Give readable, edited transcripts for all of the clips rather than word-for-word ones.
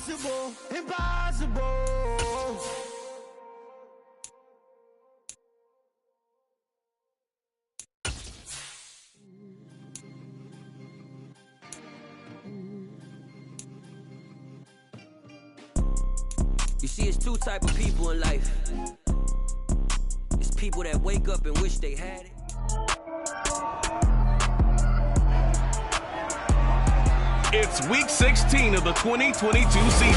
Impossible, impossible. You see, it's two type of people in life. It's people that wake up and wish they had it. It's week 16 of the 2022 season,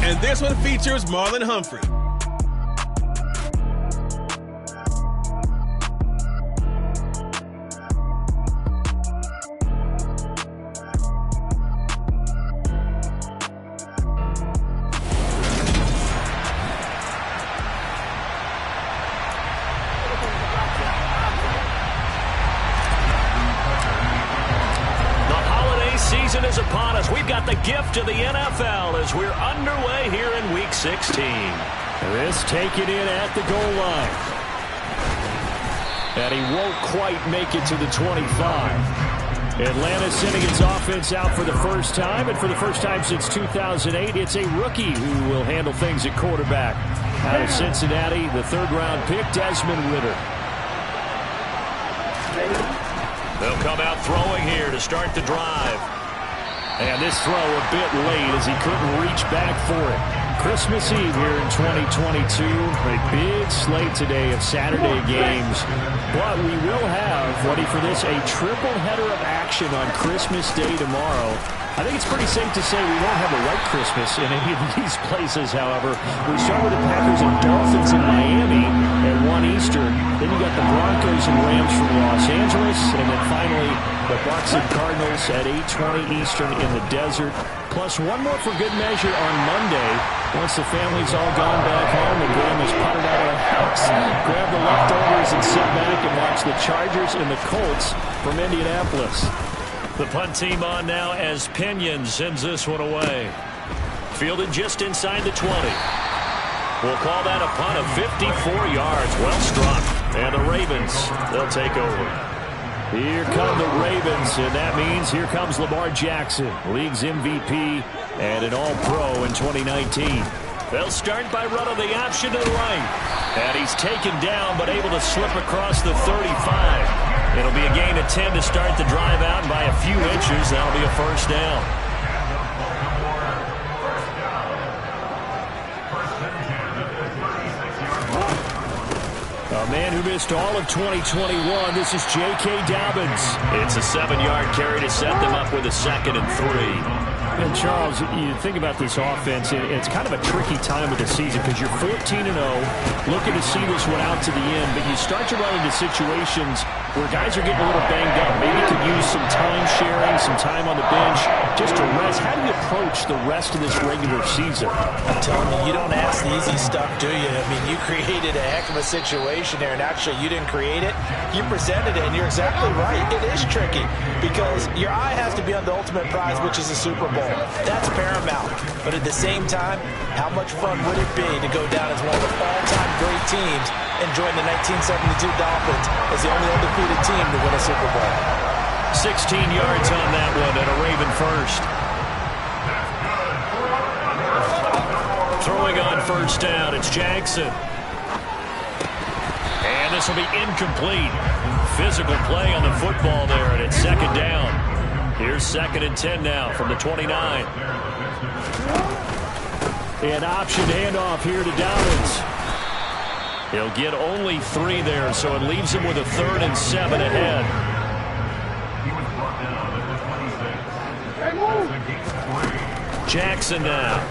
and this one features Marlon Humphrey. Season is upon us. We've got the gift of the NFL as we're underway here in Week 16. This taken in at the goal line. And he won't quite make it to the 25. Atlanta sending its offense out for the first time, and for the first time since 2008, it's a rookie who will handle things at quarterback. Out of Cincinnati, the third-round pick, Desmond Ridder. They'll come out throwing here to start the drive. And this throw a bit late as he couldn't reach back for it. Christmas Eve here in 2022. A big slate today of Saturday games. But we will have, ready for this, a triple header of action on Christmas Day tomorrow. I think it's pretty safe to say we won't have a white Christmas in any of these places, however. We start with the Packers and Dolphins in Miami at 1 Eastern. Then you got the Broncos and Rams from Los Angeles. And then finally, the Bucs and Cardinals at 8:20 Eastern in the desert. Plus one more for good measure on Monday. Once the family's all gone back home and Graham has putted out of the house, grab the leftovers and sit back and watch the Chargers and the Colts from Indianapolis. The punt team on now as Pinion sends this one away. Fielded just inside the 20. We'll call that a punt of 54 yards. Well struck. And the Ravens, they'll take over. Here come the Ravens, and that means here comes Lamar Jackson, league's MVP and an All-Pro in 2019. They'll start by running the option to the right. And he's taken down but able to slip across the 35. It'll be a gain of 10 to start the drive out, and by a few inches, that'll be a first down. A man who missed all of 2021, this is J.K. Dobbins. It's a 7-yard carry to set them up with a 2nd and 3. And Charles, you think about this offense, it's kind of a tricky time of the season because you're 14-0, looking to see this one out to the end, but you start to run into situations where guys are getting a little banged up. Maybe could use some time sharing, some time on the bench, just to rest. How do you approach the rest of this regular season? I'm telling you, you don't ask the easy stuff, do you? I mean, you created a heck of a situation there, and actually you didn't create it. You presented it, and you're exactly right. It is tricky because your eye has to be on the ultimate prize, which is the Super Bowl. That's paramount. But at the same time, how much fun would it be to go down as one of the all-time great teams and join the 1972 Dolphins as the only undefeated team to win a Super Bowl? 16 yards on that one and a Raven first. Throwing on first down, it's Jackson. And this will be incomplete. Physical play on the football there, and it's 2nd down. Here's 2nd and 10 now from the 29. An option handoff here to Dobbins. He'll get only 3 there, so it leaves him with a 3rd and 7 ahead. Jackson now.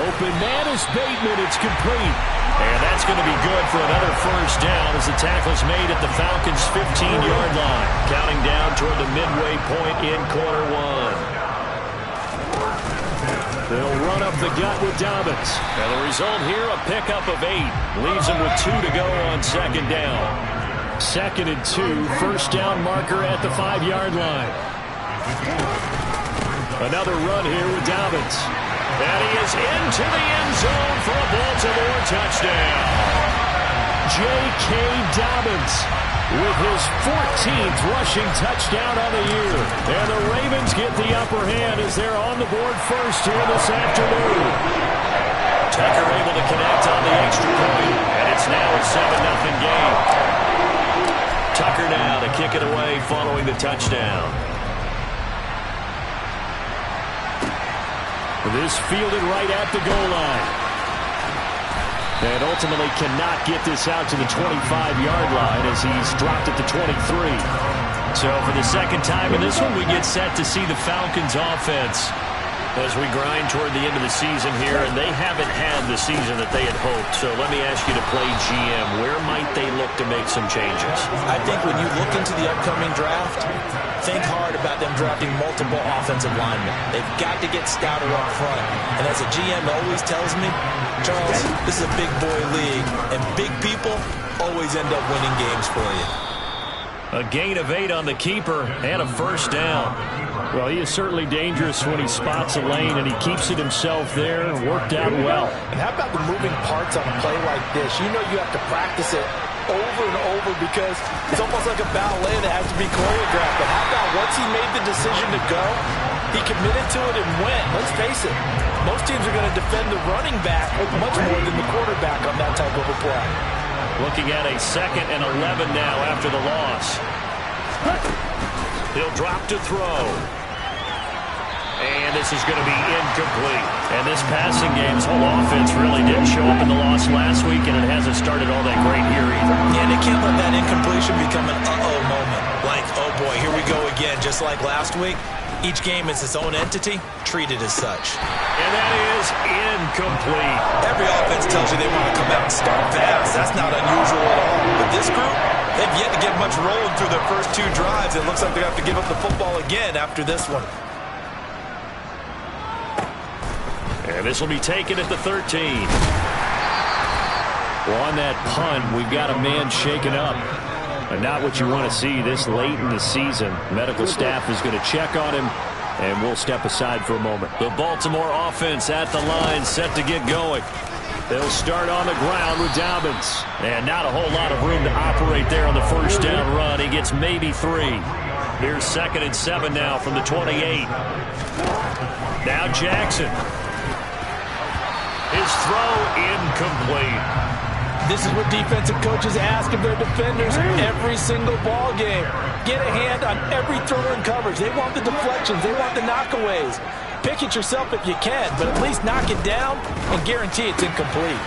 Open man is Bateman. It's complete. And that's going to be good for another first down as the tackle's made at the Falcons' 15-yard line. Counting down toward the midway point in quarter 1. They'll run up the gut with Dobbins. And the result here, a pickup of 8. Leaves them with 2 to go on 2nd down. 2nd and 2. First down marker at the 5-yard line. Another run here with Dobbins. And he is into the end zone for a Baltimore touchdown. J.K. Dobbins with his 14th rushing touchdown on the year. And the Ravens get the upper hand as they're on the board first here this afternoon. Tucker able to connect on the extra point, and it's now a 7-0 game. Tucker now to kick it away following the touchdown. This fielded right at the goal line. And ultimately cannot get this out to the 25-yard line as he's dropped it to 23. So for the second time in this one, we get set to see the Falcons offense as we grind toward the end of the season here, and they haven't had the season that they had hoped. So let me ask you to play GM. Where might they look to make some changes? I think when you look into the upcoming draft, think hard about them drafting multiple offensive linemen. They've got to get stouter up front. And as a GM always tells me, Charles, this is a big boy league, and big people always end up winning games for you. A gain of 8 on the keeper and a first down. Well, he is certainly dangerous when he spots a lane, and he keeps it himself there. Worked out well. And how about the moving parts on a play like this? You know you have to practice it over and over because it's almost like a ballet that has to be choreographed. But how about once he made the decision to go, he committed to it and went. Let's face it, most teams are going to defend the running back much more than the quarterback on that type of a play. Looking at a 2nd and 11 now after the loss. He'll drop to throw. And this is going to be incomplete. And this passing game's whole offense really didn't show up in the loss last week, and it hasn't started all that great here either. Yeah, and they can't let that incompletion become an uh-oh moment. Like, oh boy, here we go again. Just like last week, each game is its own entity, treated as such. And that is incomplete. Every offense tells you they want to come out and start fast. That's not unusual at all. But this group, they've yet to get much rolling through their first 2 drives. It looks like they have to give up the football again after this one. And this will be taken at the 13. Well, on that punt, we've got a man shaken up. And not what you want to see this late in the season. Medical staff is going to check on him, and we'll step aside for a moment. The Baltimore offense at the line, set to get going. They'll start on the ground with Dobbins. And not a whole lot of room to operate there on the first down run. He gets maybe 3. Here's 2nd and 7 now from the 28. Now Jackson. His throw incomplete. This is what defensive coaches ask of their defenders every single ball game. Get a hand on every throw in coverage. They want the deflections. They want the knockaways. Pick it yourself if you can, but at least knock it down and guarantee it's incomplete.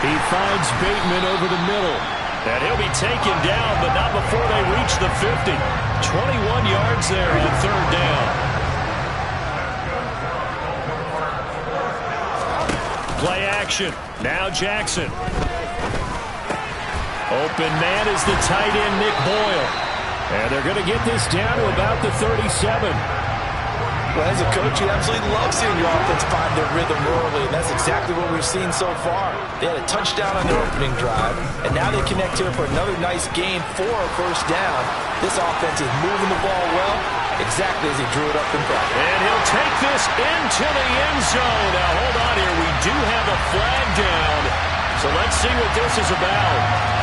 He finds Bateman over the middle. And he'll be taken down, but not before they reach the 50. 21 yards there on 3rd down. Play action. Now Jackson. Open man is the tight end, Nick Boyle. And they're going to get this down to about the 37. Well, as a coach, you absolutely love seeing your offense find their rhythm early, and that's exactly what we've seen so far. They had a touchdown on their opening drive, and now they connect here for another nice gain for a first down. This offense is moving the ball well, exactly as he drew it up in practice. And he'll take this into the end zone. Now, hold on here. We do have a flag down, so let's see what this is about.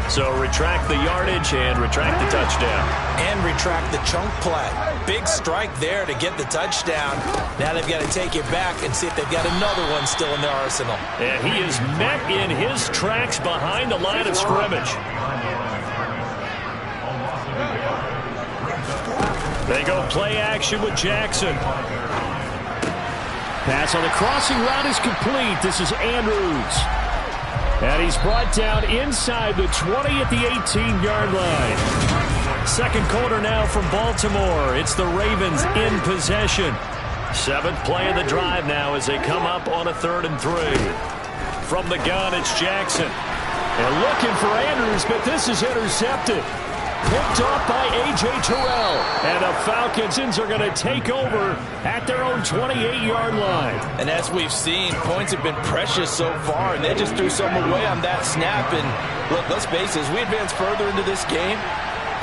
So retract the yardage and retract the touchdown. And retract the chunk play. Big strike there to get the touchdown. Now they've got to take it back and see if they've got another one still in their arsenal. And he is met in his tracks behind the line of scrimmage. They go play action with Jackson. Pass on the crossing route is complete. This is Andrews. And he's brought down inside the 20 at the 18-yard line. Second quarter now from Baltimore. It's the Ravens in possession. 7th play of the drive now as they come up on a 3rd and 3. From the gun, it's Jackson. And looking for Andrews, but this is intercepted. Picked off by A.J. Terrell. And the Falcons are going to take over at their own 28-yard line. And as we've seen, points have been precious so far, and they just threw some away on that snap. And look, let's face it, as we advance further into this game,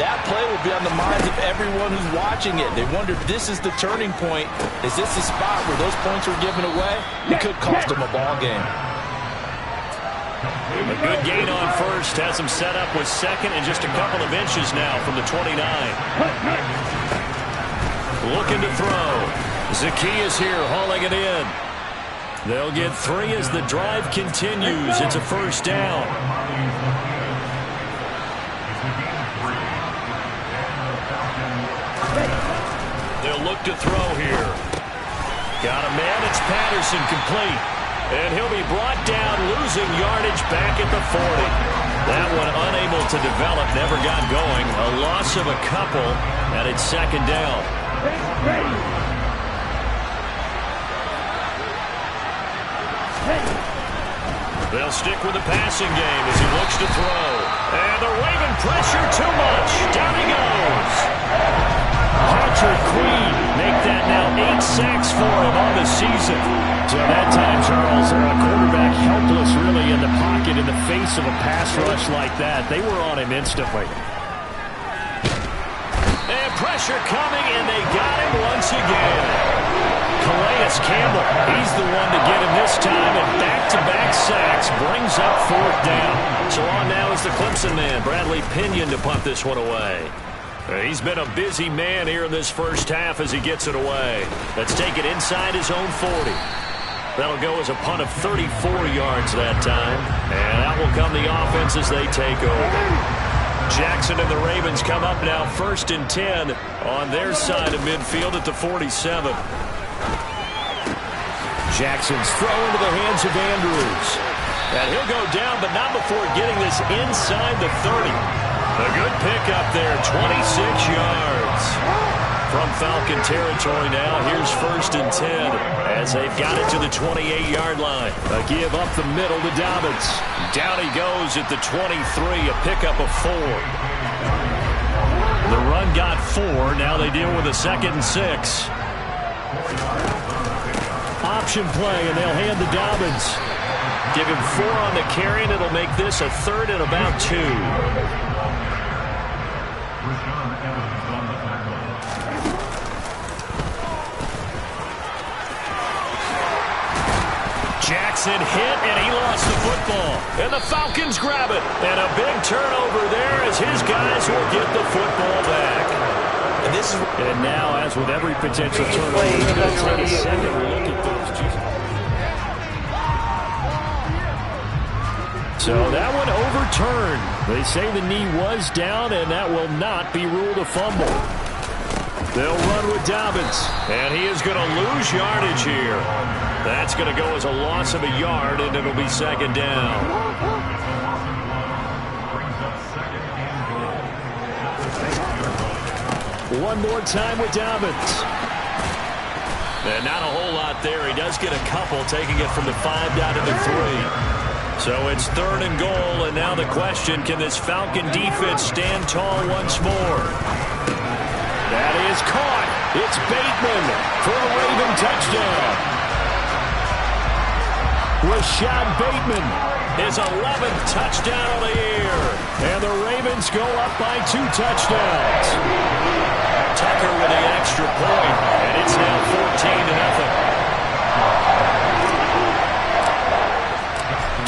that play will be on the minds of everyone who's watching it. They wonder if this is the turning point. Is this the spot where those points were given away? It could cost them a ball game. A good gain on first. Has him set up with second and just a couple of inches now from the 29. Looking to throw. Zacchaeus here hauling it in. They'll get 3 as the drive continues. It's a first down. They'll look to throw here. Got a man. It's Patterson complete. And he'll be brought down, losing yardage back at the 40. That one unable to develop, never got going. A loss of a couple, and it's second down. They'll stick with the passing game as he looks to throw. And the Raven pressure too much. Down he goes. Patrick Queen make that now 8 sacks for him on the season. So that time, Charles, a quarterback helpless really in the pocket in the face of a pass rush like that. They were on him instantly. And pressure coming, and they got him once again. Calais Campbell, he's the one to get him this time, and back-to-back sacks brings up fourth down. So on now is the Clemson man, Bradley Pinion, to punt this one away. He's been a busy man here in this first half as he gets it away. Let's take it inside his own 40. That'll go as a punt of 34 yards that time. And out will come the offense as they take over. Jackson and the Ravens come up now 1st and 10 on their side of midfield at the 47. Jackson's throw into the hands of Andrews. And he'll go down, but not before getting this inside the 30. A good pickup there, 26 yards. From Falcon territory now, here's 1st and 10 as they've got it to the 28-yard line. A give up the middle to Dobbins. Down he goes at the 23, a pickup of 4. The run got 4, now they deal with a 2nd and 6. Option play, and they'll hand to Dobbins. Give him 4 on the carry, and it'll make this a 3rd and about 2. Jackson hit, and he lost the football. And the Falcons grab it. And a big turnover there as his guys will get the football back. And now, as with every potential turnover, he's going to take a second look at those. So that one overturned. They say the knee was down, and that will not be ruled a fumble. They'll run with Dobbins, and he is going to lose yardage here. That's going to go as a loss of a yard, and it'll be second down. One more time with Dobbins. And not a whole lot there. He does get a couple, taking it from the 5 down to the 3. So it's 3rd and goal, and now the question, can this Falcon defense stand tall once more? That is caught. It's Bateman for a Raven touchdown. Rashad Bateman, his 11th touchdown of the year. And the Ravens go up by 2 touchdowns. Tucker with the extra point, and it's now 14-0.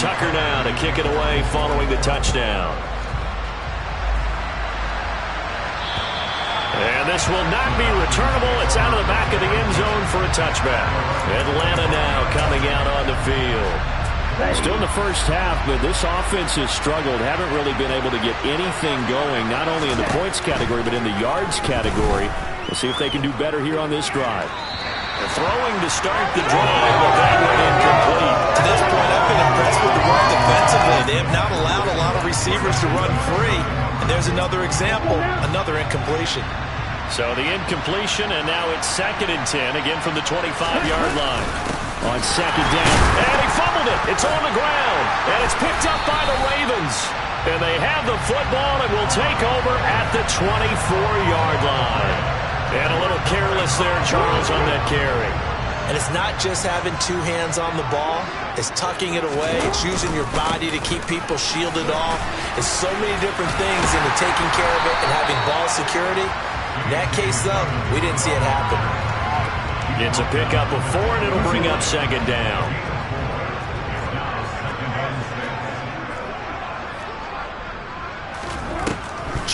Tucker now to kick it away following the touchdown. And this will not be returnable. It's out of the back of the end zone for a touchback. Atlanta now coming out on the field. Still in the first half, but this offense has struggled. Haven't really been able to get anything going, not only in the points category, but in the yards category. We'll see if they can do better here on this drive. The throwing to start the drive, but that went incomplete. To this point, I've been impressed with the work defensively. They have not allowed a lot of receivers to run free. And there's another example, another incompletion. So the incompletion, and now it's 2nd and 10, again from the 25-yard line. On 2nd down, and he fumbled it. It's on the ground, and it's picked up by the Ravens. And they have the football and will take over at the 24-yard line. And a little careless there, Charles, on that carry. And it's not just having 2 hands on the ball. It's tucking it away. It's using your body to keep people shielded off. It's so many different things into taking care of it and having ball security. In that case, though, we didn't see it happen. It's a pickup of 4, and it'll bring up 2nd down.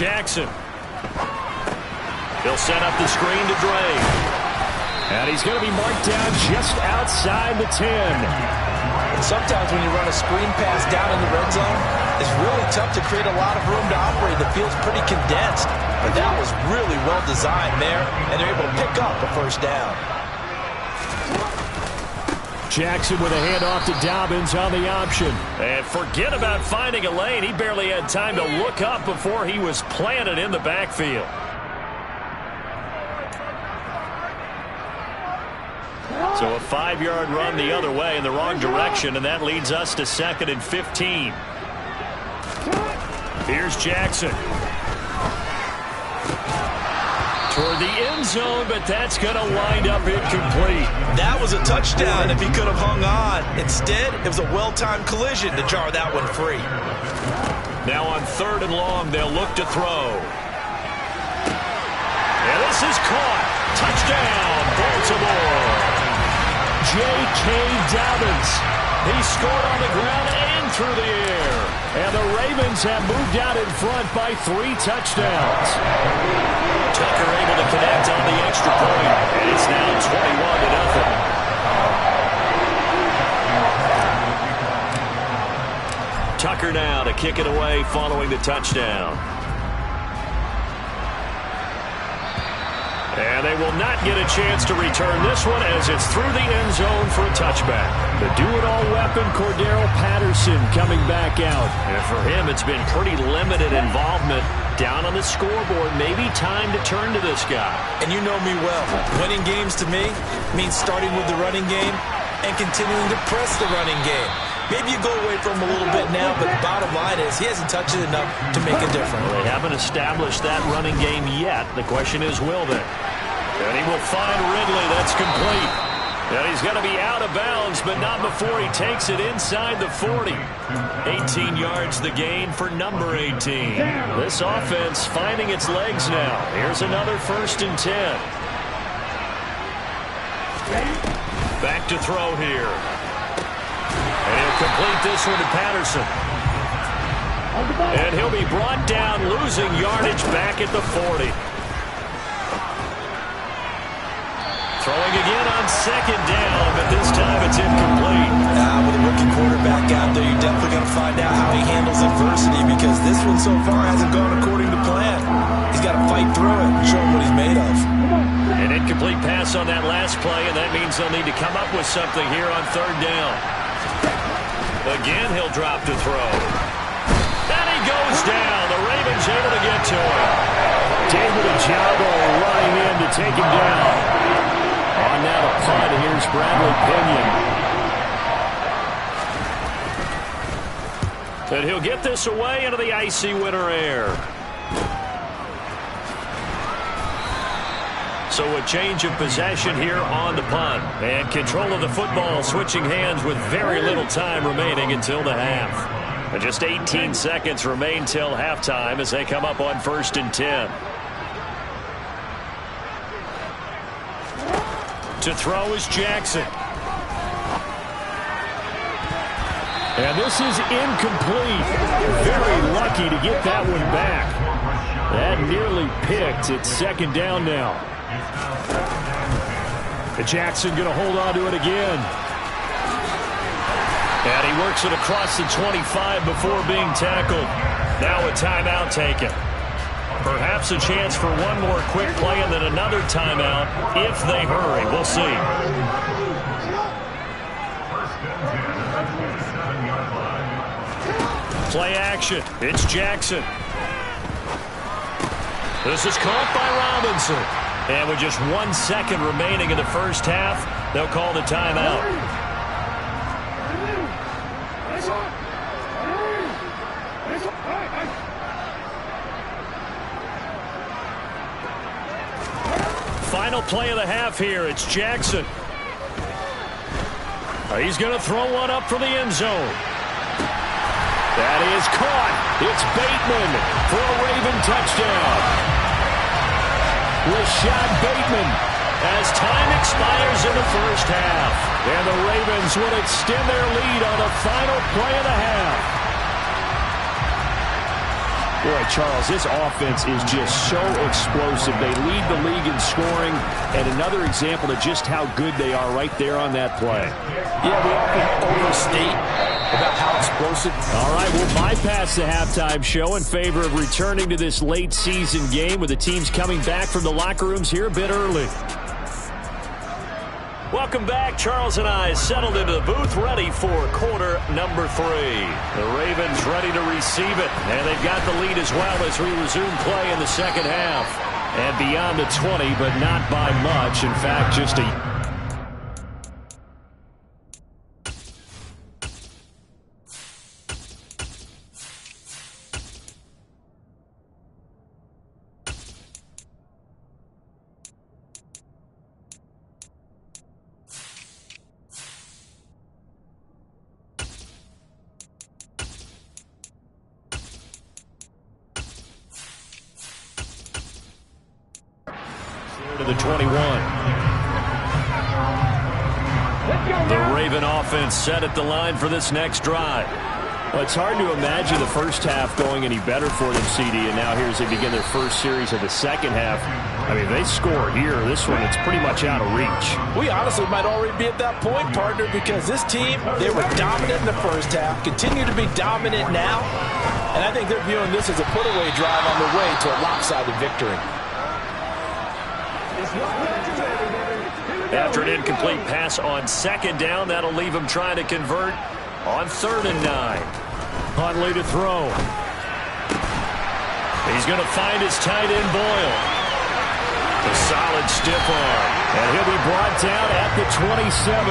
Jackson. He'll set up the screen to Dre. And he's going to be marked down just outside the 10. Sometimes when you run a screen pass down in the red zone, it's really tough to create a lot of room to operate. The field's pretty condensed. But that was really well designed there, and they're able to pick up a first down. Jackson with a handoff to Dobbins on the option. And forget about finding a lane. He barely had time to look up before he was planted in the backfield. So a 5-yard run the other way in the wrong direction, and that leads us to 2nd and 15. Here's Jackson. Toward the end zone, but that's going to wind up incomplete. That was a touchdown if he could have hung on. Instead, it was a well-timed collision to jar that one free. Now on 3rd and long, they'll look to throw. And this is caught. Touchdown, Baltimore. J.K. Dobbins. He scored on the ground and through the air. And the Ravens have moved out in front by 3 touchdowns. Tucker able to connect on the extra point. And it's now 21-0. Tucker now to kick it away following the touchdown. And they will not get a chance to return this one as it's through the end zone for a touchback. The do-it-all weapon, Cordero Patterson, coming back out. And for him, it's been pretty limited involvement. Down on the scoreboard, maybe time to turn to this guy. And you know me well. Winning games to me means starting with the running game and continuing to press the running game. Maybe you go away from him a little bit now, but the bottom line is he hasn't touched it enough to make a difference. Well, they haven't established that running game yet. The question is, will they? And he will find Ridley. That's complete. And he's going to be out of bounds, but not before he takes it inside the 40. 18 yards the gain for number 18. This offense finding its legs now. Here's another 1st and 10. Back to throw here. And he'll complete this one to Patterson. And he'll be brought down, losing yardage back at the 40. Throwing again on 2nd down, but this time it's incomplete. With a rookie quarterback out there, you're definitely going to find out how he handles adversity because this one so far hasn't gone according to plan. He's got to fight through it and show him what he's made of. An incomplete pass on that last play, and that means they'll need to come up with something here on 3rd down. Again, he'll drop to throw. And he goes down. The Ravens able to get to him. David Ojabo running in to take him down. On now to punt, here's Bradley Pinion. And he'll get this away into the icy winter air. So a change of possession here on the punt. And control of the football switching hands with very little time remaining until the half. And just 18 seconds remain till halftime as they come up on 1st and 10. To throw is Jackson. And this is incomplete. Very lucky to get that one back. That nearly picked. It's 2nd down now. Jackson going to hold on to it again. And he works it across the 25 before being tackled. Now a timeout taken. Perhaps a chance for one more quick play and then another timeout if they hurry. We'll see. Play action. It's Jackson. This is caught by Robinson. And with just 1 second remaining in the first half, they'll call the timeout. Final play of the half here. It's Jackson. He's going to throw one up for the end zone. That is caught. It's Bateman for a Raven touchdown. Rashad Bateman as time expires in the first half. And the Ravens will extend their lead on the final play of the half. Boy, Charles, this offense is just so explosive. They lead the league in scoring, and another example of just how good they are right there on that play. Yeah, we often overstate about how explosive. All right, we'll bypass the halftime show in favor of returning to this late season game with the teams coming back from the locker rooms here a bit early. Welcome back. Charles and I settled into the booth, ready for quarter number 3. The Ravens ready to receive it, and they've got the lead as well as we resume play in the second half. And beyond the 20, but not by much. In fact, just a... to the 21. The Raven offense set at the line for this next drive. Well, it's hard to imagine the first half going any better for them, CD, and now here as they begin their first series of the second half. I mean, they score here. This one, it's pretty much out of reach. We honestly might already be at that point, partner, because this team, they were dominant in the first half, continue to be dominant now, and I think they're viewing this as a put-away drive on the way to a lopsided victory. After an incomplete pass on second down, that'll leave him trying to convert on 3rd and 9. Huntley to throw. He's going to find his tight end, Boyle. A solid stiff arm. And he'll be brought down at the 27.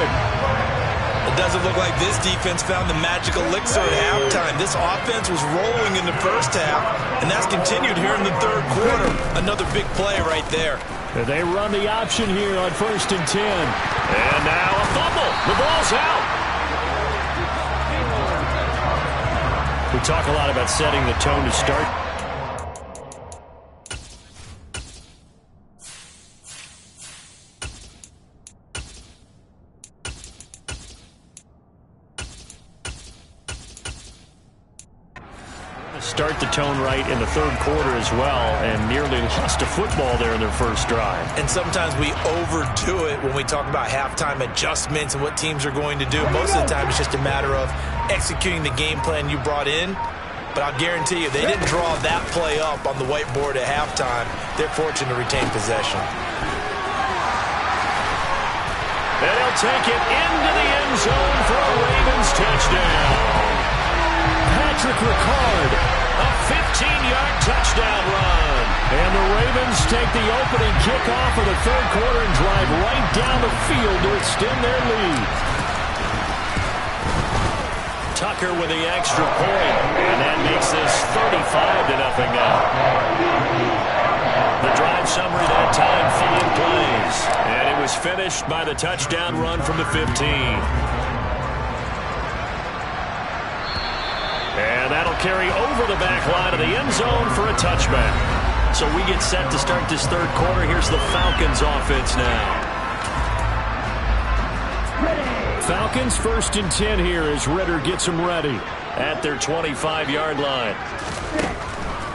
It doesn't look like this defense found the magic elixir at halftime. This offense was rolling in the first half, and that's continued here in the third quarter. Another big play right there. And they run the option here on 1st and 10. And now a fumble. The ball's out. We talk a lot about setting the tone to start. Start the tone right in the third quarter as well, and nearly lost a football there in their first drive. And sometimes we overdo it when we talk about halftime adjustments and what teams are going to do. Most of the time it's just a matter of executing the game plan you brought in. But I'll guarantee you, they didn't draw that play up on the whiteboard at halftime. They're fortunate to retain possession. And they'll take it into the end zone for a Ravens touchdown. Patrick Ricard, a 15-yard touchdown run. And the Ravens take the opening kickoff of the third quarter and drive right down the field to extend their lead. Tucker with the extra point, and that makes this 35-0 now. The drive summary that time, 5 plays. And it was finished by the touchdown run from the 15. And that'll carry over the back line of the end zone for a touchback. So we get set to start this third quarter. Here's the Falcons offense now. Falcons 1st and 10 here as Ritter gets them ready at their 25-yard line.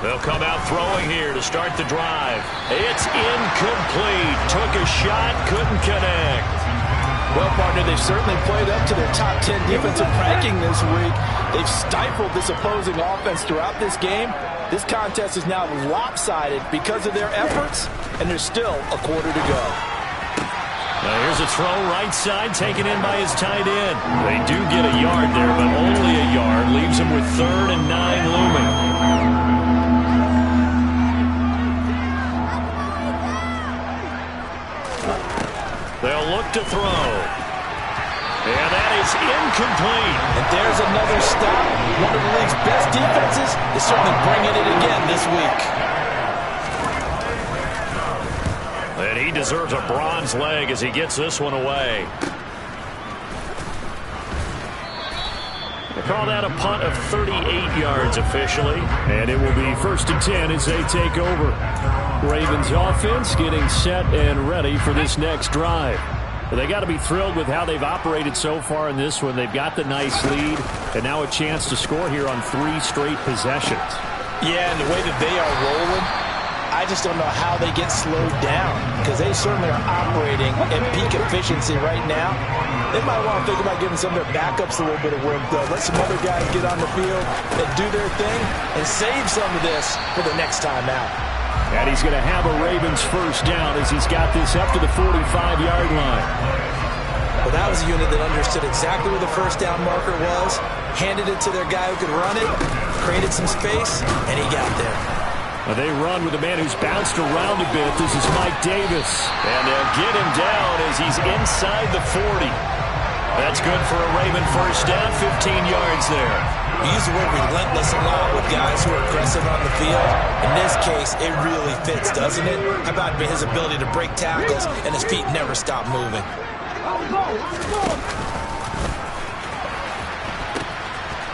They'll come out throwing here to start the drive. It's incomplete. Took a shot, couldn't connect. Well, partner, they've certainly played up to their top 10 defensive ranking this week. They've stifled this opposing offense throughout this game. This contest is now lopsided because of their efforts, and there's still a quarter to go. Now here's a throw right side taken in by his tight end. They do get a yard there, but only a yard. Leaves him with 3rd and 9 looming. They'll look to throw. And that is incomplete. And there's another stop. One of the league's best defenses is certainly bringing it again this week. And he deserves a bronze leg as he gets this one away. They call that a punt of 38 yards officially. And it will be 1st and 10 as they take over. Ravens offense getting set and ready for this next drive. They got to be thrilled with how they've operated so far in this one. They've got the nice lead, and now a chance to score here on 3 straight possessions. Yeah, and the way that they are rolling, I just don't know how they get slowed down, because they certainly are operating at peak efficiency right now. They might want to think about giving some of their backups a little bit of work, though. Let some other guys get on the field and do their thing and save some of this for the next time out. And he's going to have a Ravens first down as he's got this up to the 45-yard line. Well, that was a unit that understood exactly where the first down marker was, handed it to their guy who could run it, created some space, and he got there. Well, they run with a man who's bounced around a bit. This is Mike Davis. And they'll get him down as he's inside the 40. That's good for a Raven first down, 15 yards there. We use the word relentless a lot with guys who are aggressive on the field. In this case, it really fits, doesn't it? How about his ability to break tackles and his feet never stop moving?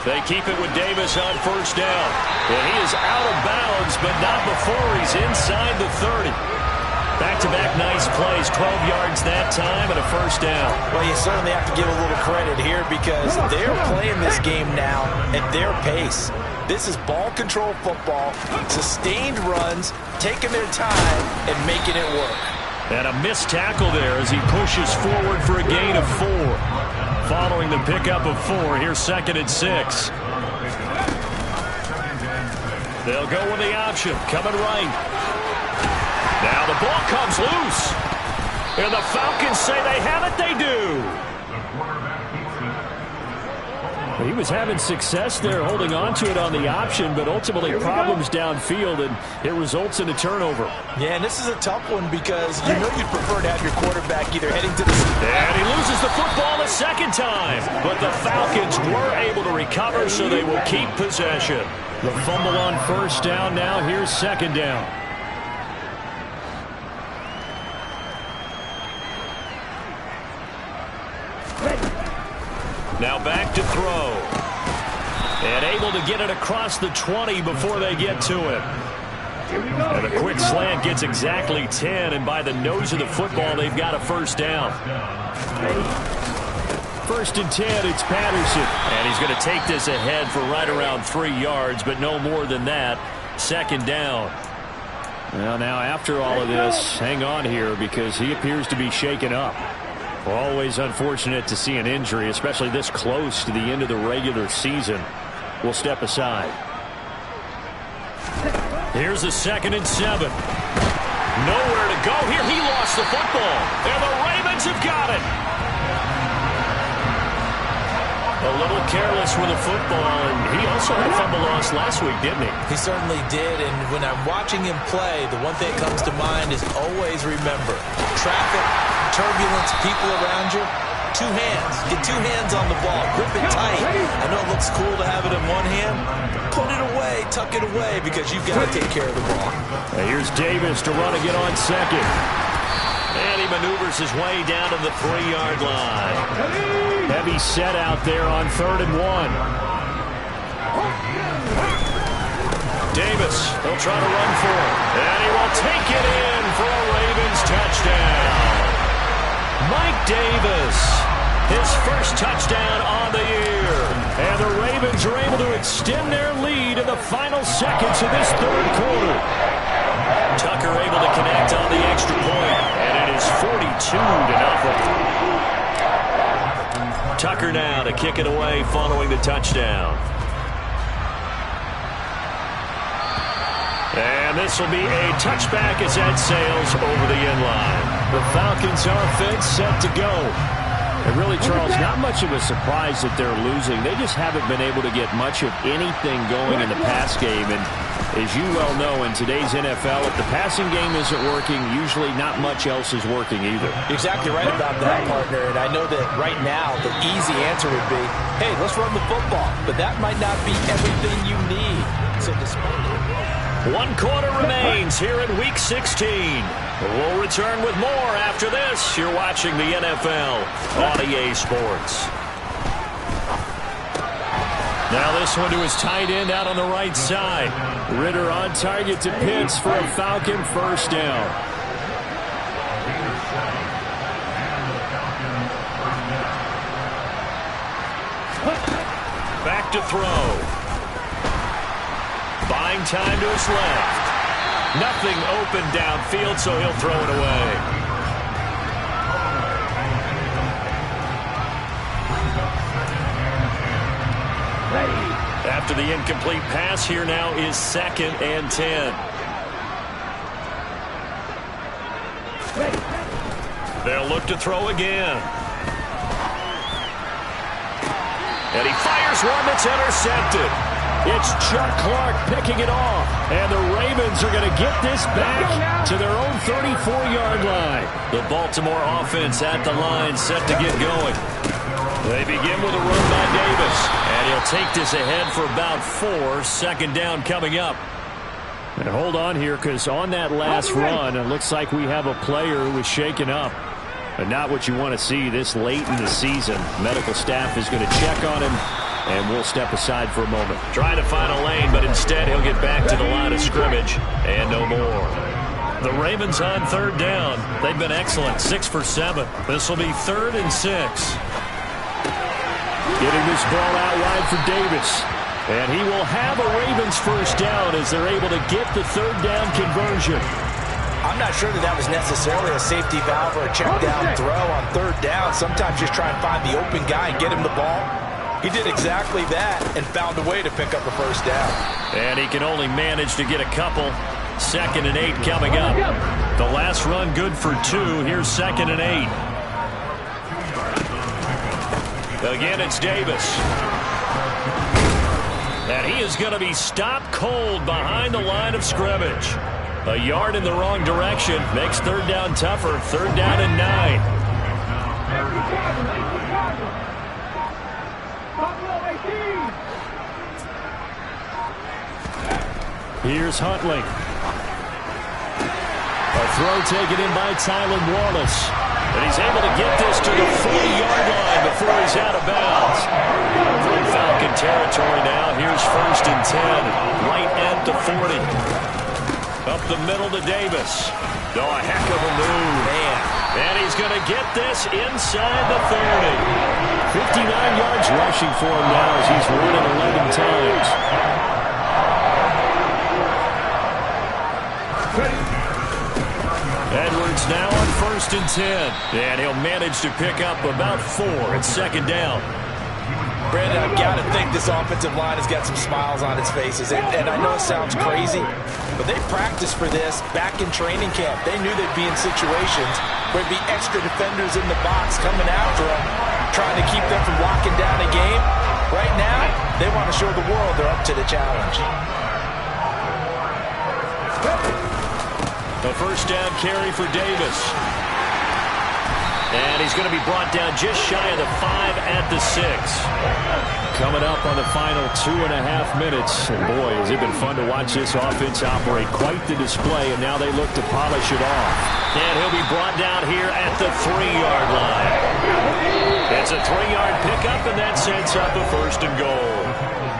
They keep it with Davis on first down. And he is out of bounds, but not before he's inside the 30. Back-to-back nice plays, 12 yards that time and a first down. Well, you certainly have to give a little credit here because they're playing this game now at their pace. This is ball control football, sustained runs, taking their time and making it work. And a missed tackle there as he pushes forward for a gain of 4. Following the pickup of 4, here's 2nd and 6. They'll go with the option, coming right. Now the ball comes loose. And the Falcons say they have it, they do. He was having success there holding on to it on the option, but ultimately problems downfield, and it results in a turnover. Yeah, and this is a tough one because you know you'd prefer to have your quarterback either heading to the... And he loses the football the second time, but the Falcons were able to recover, so they will keep possession. The fumble on first down now. Here's 2nd down. Now back to throw. And able to get it across the 20 before they get to him. And a quick slant gets exactly 10, and by the nose of the football, they've got a first down. 1st and 10, it's Patterson. And he's going to take this ahead for right around 3 yards, but no more than that. 2nd down. Well, now after all of this, hang on here because he appears to be shaken up. Always unfortunate to see an injury, especially this close to the end of the regular season. We'll step aside. Here's a 2nd and 7. Nowhere to go here. He lost the football. And the Ravens have got it. A little careless with the football, and he also had a fumble loss last week, didn't he? He certainly did, and when I'm watching him play, the one thing that comes to mind is always remember, traffic, turbulence, people around you, 2 hands. Get 2 hands on the ball. Grip it tight. I know it looks cool to have it in one hand. Put it away, tuck it away, because you've got to take care of the ball. Now here's Davis to run again on 2nd. And he maneuvers his way down to the 3-yard line. Heavy set out there on 3rd and 1. Davis, he'll try to run for it. And he will take it in for a Ravens touchdown. Mike Davis, his first touchdown on the year. And the Ravens are able to extend their lead in the final seconds of this 3rd quarter. Tucker able to connect on the extra point, and it is 42-0. Tucker now to kick it away following the touchdown. And this will be a touchback as that sails over the end line. The Falcons offense set to go. And really, Charles, not much of a surprise that they're losing. They just haven't been able to get much of anything going in the pass game. And as you well know, in today's NFL, if the passing game isn't working, usually not much else is working either. You're exactly right about that, partner. And I know that right now the easy answer would be, hey, let's run the football. But that might not be everything you need. So despite 1 quarter remains here in Week 16. We'll return with more after this. You're watching the NFL on EA Sports. Now this one to his tight end out on the right side. Ritter on target to Pitts for a Falcon first down. Back to throw. By buying time to his left. Nothing open downfield, so he'll throw it away. After the incomplete pass, here now is 2nd and 10. They'll look to throw again. And he fires one that's intercepted. It's Chuck Clark picking it off. And the Ravens are going to get this back to their own 34-yard line. The Baltimore offense at the line, set to get going. They begin with a run by Davis. And he'll take this ahead for about 4. 2nd down coming up. And hold on here, because on that last run, it looks like we have a player who was shaken up. But not what you want to see this late in the season. Medical staff is going to check on him, and we'll step aside for a moment. Trying to find a lane, but instead he'll get back to the line of scrimmage, and no more. The Ravens on 3rd down. They've been excellent, 6 for 7. This will be 3rd and 6. Getting this ball out wide for Davis. And he will have a Ravens 1st down as they're able to get the 3rd down conversion. I'm not sure that was necessarily a safety valve or a check down throw on 3rd down. Sometimes just try and find the open guy and get him the ball. He did exactly that and found a way to pick up a 1st down. And he can only manage to get a couple. 2nd and 8 coming up. The last run good for 2. Here's 2nd and 8. Again, it's Davis. And he is going to be stopped cold behind the line of scrimmage. A yard in the wrong direction makes 3rd down tougher. 3rd down and 9. Here's Huntley. A throw taken in by Tylan Wallace. And he's able to get this to the 40-yard line before he's out of bounds. From Falcon territory now, here's 1st and 10. Right at the 40. Up the middle to Davis. Oh, a heck of a move. Man. And he's going to get this inside the 30. 59 yards rushing for him now as he's running 11 times. Edwards now on 1st and 10. And he'll manage to pick up about 4 at 2nd down. Brandon, I've got to think this offensive line has got some smiles on its faces. And I know it sounds crazy, but they practiced for this back in training camp. They knew they'd be in situations where there'd be extra defenders in the box coming after them, trying to keep them from locking down a game. Right now, they want to show the world they're up to the challenge. A 1st down carry for Davis. And he's going to be brought down just shy of the 5 at the 6. Coming up on the final 2.5 minutes. And boy, has it been fun to watch this offense operate. Quite the display, and now they look to polish it off. And he'll be brought down here at the 3-yard line. It's a 3-yard pickup, and that sets up a 1st and goal.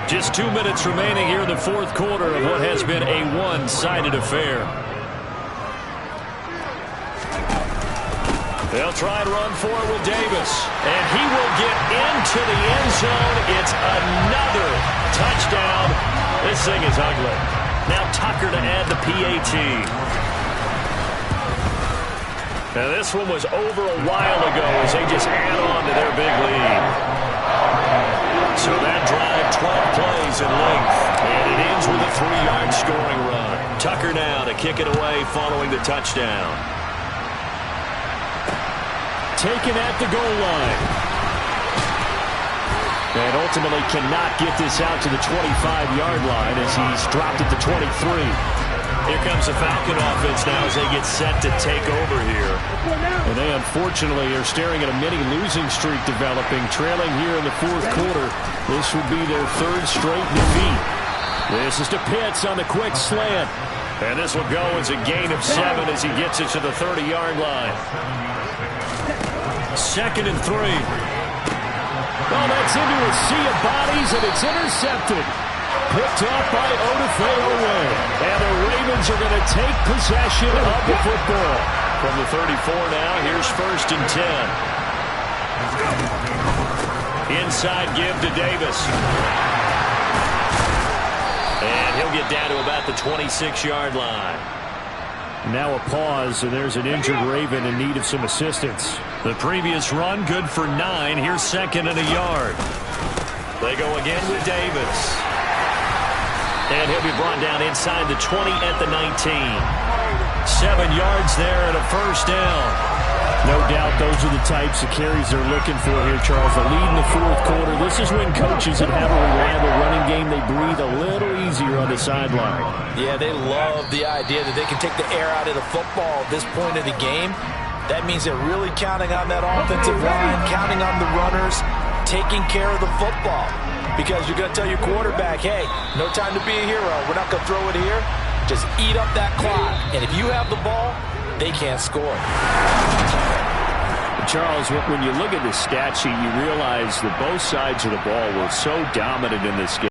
Just 2 minutes remaining here in the 4th quarter of what has been a one-sided affair. They'll try and run forward with Davis. And he will get into the end zone. It's another touchdown. This thing is ugly. Now Tucker to add the PAT. Now this one was over a while ago as they just add on to their big lead. So that drive, 12 plays in length. And it ends with a 3-yard scoring run. Tucker now to kick it away following the touchdown. Taken at the goal line. And ultimately cannot get this out to the 25-yard line as he's dropped it to 23. Here comes the Falcon offense now as they get set to take over here. And they unfortunately are staring at a mini losing streak developing, trailing here in the 4th quarter. This would be their 3rd straight defeat. This is to Pitts on the quick slant. And this will go as a gain of 7 as he gets it to the 30-yard line. 2nd and 3. Well, that's into a sea of bodies, and it's intercepted. Picked up by Odafe-Oweh. And the Ravens are going to take possession of the football. From the 34 now, here's 1st and 10. Inside give to Davis. And he'll get down to about the 26-yard line. Now a pause, and there's an injured Raven in need of some assistance. The previous run, good for 9. Here's 2nd and a yard. They go again with Davis. And he'll be brought down inside the 20 at the 19. 7 yards there and a first down. No doubt those are the types of carries they're looking for here, Charles. A lead in the fourth quarter. This is when coaches that have a reliable running game, they breathe a little easier on the sideline. Yeah, they love the idea that they can take the air out of the football at this point of the game. That means they're really counting on that offensive line, counting on the runners, taking care of the football. Because you're going to tell your quarterback, hey, no time to be a hero. We're not going to throw it here. Just eat up that clock. And if you have the ball, they can't score. Charles, when you look at the stat sheet, you realize that both sides of the ball were so dominant in this game.